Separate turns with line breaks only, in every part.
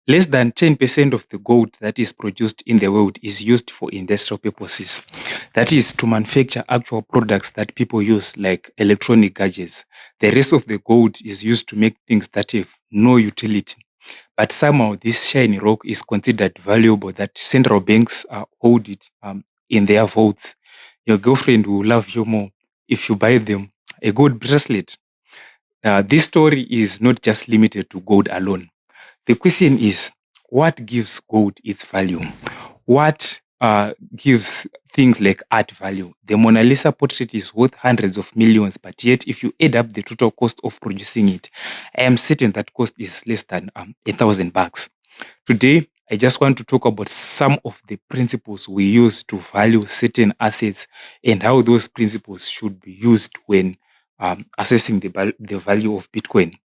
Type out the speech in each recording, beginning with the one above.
Less than 10% of the gold that is produced in the world is used for industrial purposes. That is to manufacture actual products that people use, like electronic gadgets. The rest of the gold is used to make things that have no utility. But somehow, this shiny rock is considered valuable that central banks hold it in their vaults. Your girlfriend will love you more if you buy them a gold bracelet. This story is not just limited to gold alone. The question is, what gives gold its value? What gives things like art value? The Mona Lisa portrait is worth hundreds of millions, but yet, if you add up the total cost of producing it, I am certain that cost is less than $1,000. Today, I just want to talk about some of the principles we use to value certain assets and how those principles should be used when assessing the value of Bitcoin.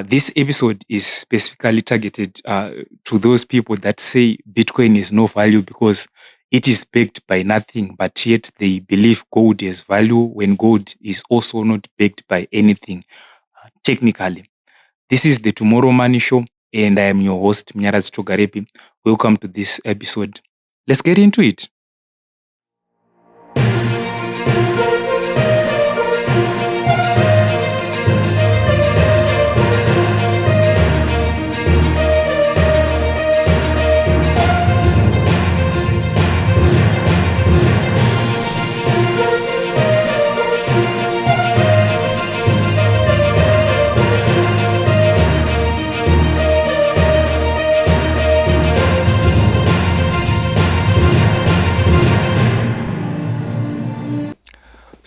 This episode is specifically targeted to those people that say Bitcoin is no value because it is backed by nothing, but yet they believe gold has value when gold is also not backed by anything technically. This is the Tomorrow Money Show, and I am your host, Mnyaraz Togarepi. Welcome to this episode. Let's get into it.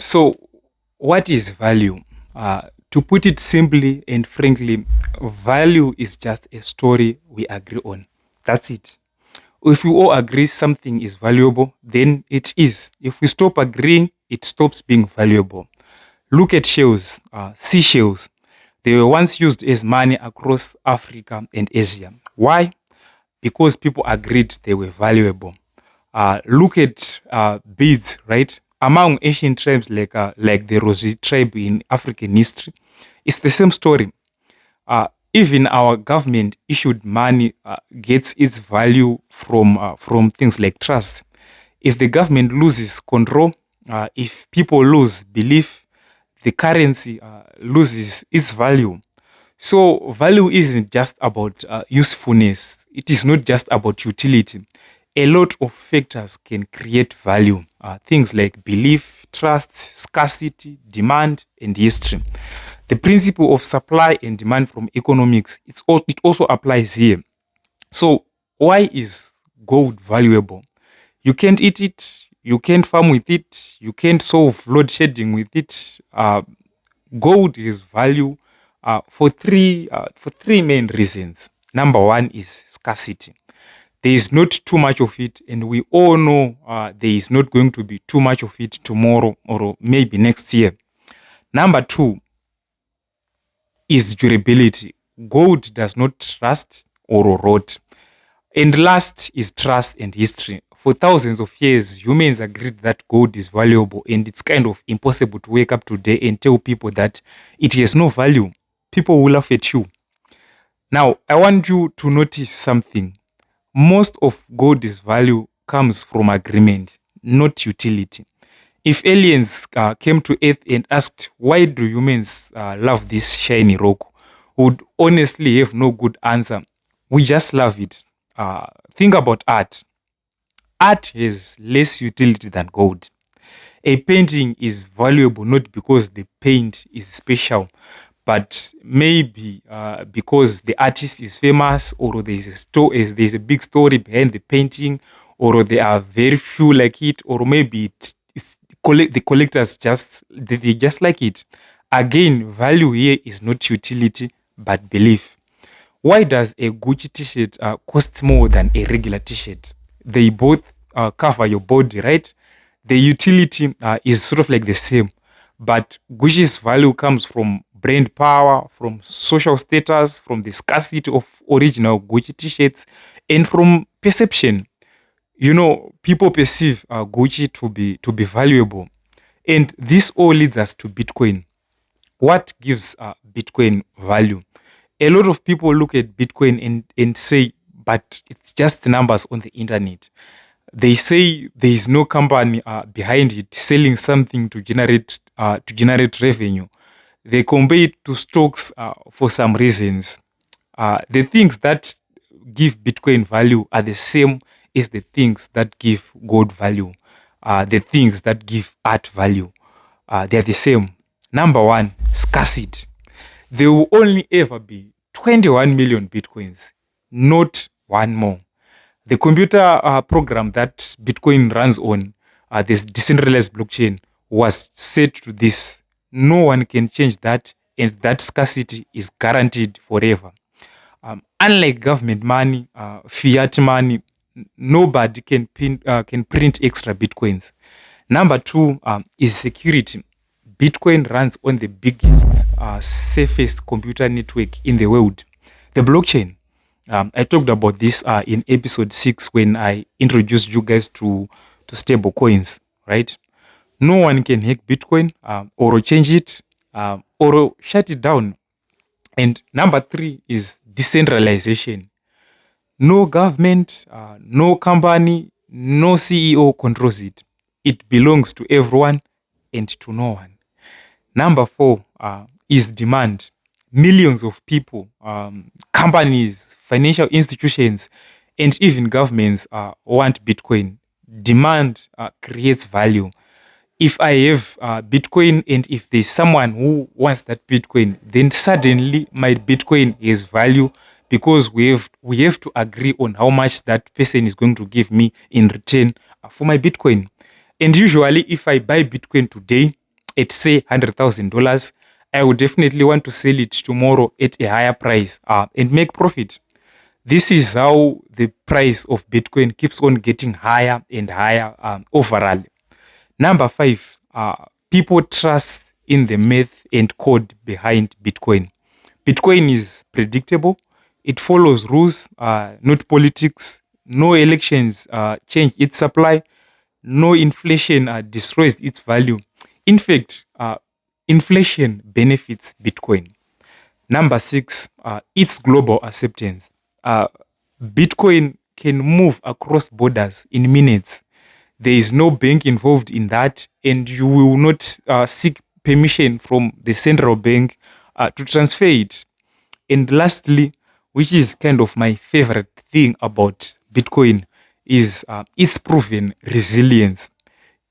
So, what is value? To put it simply and frankly, value is just a story we agree on. That's it. If we all agree something is valuable, then it is. If we stop agreeing, it stops being valuable. Look at shells, seashells. They were once used as money across Africa and Asia. Why? Because people agreed they were valuable. Look at beads, right? Among ancient tribes like the Rosy tribe in African history, it's the same story. Even our government issued money gets its value from things like trust. If the government loses control, if people lose belief, the currency loses its value. So value isn't just about usefulness. It is not just about utility. A lot of factors can create value. Things like belief, trust, scarcity, demand, and history. The principle of supply and demand from economics, it also applies here. So why is gold valuable? You can't eat it. You can't farm with it. You can't solve load shedding with it. Gold is value for three main reasons. Number one is scarcity. There is not too much of it, and we all know there is not going to be too much of it tomorrow or maybe next year. Number two is durability. Gold does not rust or rot. And last is trust and history. For thousands of years, humans agreed that gold is valuable, and it's kind of impossible to wake up today and tell people that it has no value. People will laugh at you. Now, I want you to notice something. Most of gold's value comes from agreement, not utility. If aliens came to Earth and asked, why do humans love this shiny rock, would honestly have no good answer. We just love it. Think about art. Art has less utility than gold. A painting is valuable not because the paint is special, but maybe because the artist is famous, or there's a big story behind the painting, or there are very few like it, or maybe the collectors they just like it. Again, value here is not utility but belief. Why does a Gucci t-shirt cost more than a regular t-shirt? They both cover your body, right? The utility is sort of like the same, but Gucci's value comes from brand power, from social status, from the scarcity of original Gucci t-shirts, and from perception. You know, people perceive Gucci to be valuable, and this all leads us to Bitcoin. What gives Bitcoin value? A lot of people look at Bitcoin and say, but it's just numbers on the internet. They say there is no company behind it selling something to generate revenue. They compare it to stocks for some reasons. The things that give Bitcoin value are the same as the things that give gold value. The things that give art value, they're the same. Number one, scarcity. There will only ever be 21 million Bitcoins, not one more. The computer program that Bitcoin runs on, this decentralized blockchain, was set to this. No one can change that, and that scarcity is guaranteed forever. Unlike government money, fiat money, nobody can print extra Bitcoins. Number two is security. Bitcoin runs on the biggest, safest computer network in the world, the blockchain. I talked about this in episode 6 when I introduced you guys to stable coins, right? No one can hack Bitcoin or change it or shut it down. And number three is decentralization. No government, no company, no CEO controls it. It belongs to everyone and to no one. Number four is demand. Millions of people, companies, financial institutions, and even governments want Bitcoin. Demand creates value. If I have Bitcoin and if there's someone who wants that Bitcoin, then suddenly my Bitcoin has value because we have to agree on how much that person is going to give me in return for my Bitcoin. And usually, if I buy Bitcoin today at say $100,000, I would definitely want to sell it tomorrow at a higher price and make profit. This is how the price of Bitcoin keeps on getting higher and higher overall. Number five, people trust in the math and code behind Bitcoin. Bitcoin is predictable. It follows rules, not politics. No elections change its supply. No inflation destroys its value. In fact, inflation benefits Bitcoin. Number six, its global acceptance. Bitcoin can move across borders in minutes. There is no bank involved in that, and you will not seek permission from the central bank to transfer it. And lastly, which is kind of my favorite thing about Bitcoin, is its proven resilience.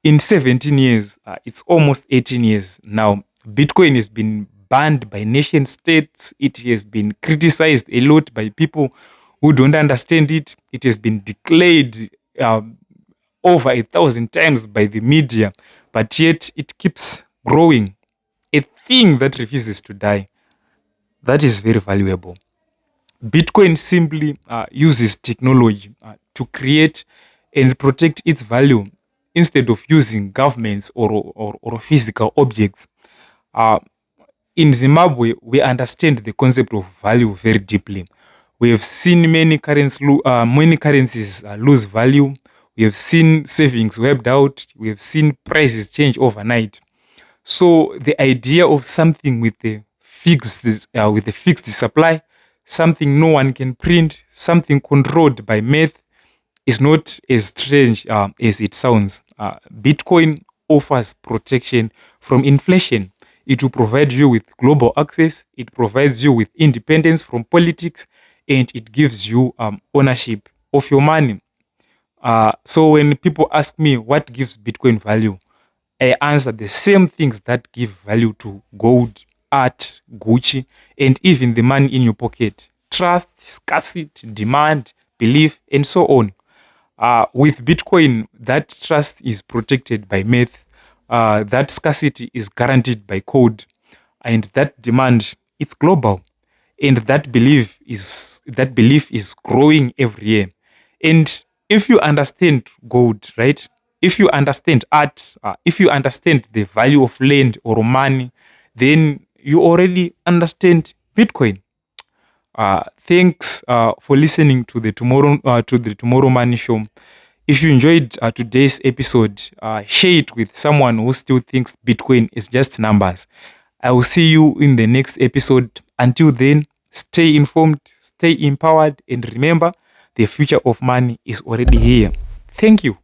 In 17 years, it's almost 18 years now, Bitcoin has been banned by nation states. It has been criticized a lot by people who don't understand it. It has been declared over 1,000 times by the media, but yet it keeps growing. A thing that refuses to die. That is very valuable. Bitcoin simply uses technology to create and protect its value instead of using governments or physical objects. Uh, in Zimbabwe, we understand the concept of value very deeply. We have seen many currencies lose value. We have seen savings wiped out. We have seen prices change overnight. So the idea of something with a fixed supply, something no one can print, something controlled by math, is not as strange as it sounds. Bitcoin offers protection from inflation. It will provide you with global access. It provides you with independence from politics, and it gives you ownership of your money. So when people ask me what gives Bitcoin value, I answer the same things that give value to gold, art, Gucci, and even the money in your pocket. Trust, scarcity, demand, belief, and so on. With Bitcoin, that trust is protected by math. That scarcity is guaranteed by code, and that demand it's global, and that belief is growing every year. And if you understand gold, right? If you understand art, if you understand the value of land or money, then you already understand Bitcoin. Thanks for listening to the Tomorrow Money Show. If you enjoyed today's episode, share it with someone who still thinks Bitcoin is just numbers. I will see you in the next episode. Until then, Stay informed, stay empowered, and remember, the future of money is already here. Thank you.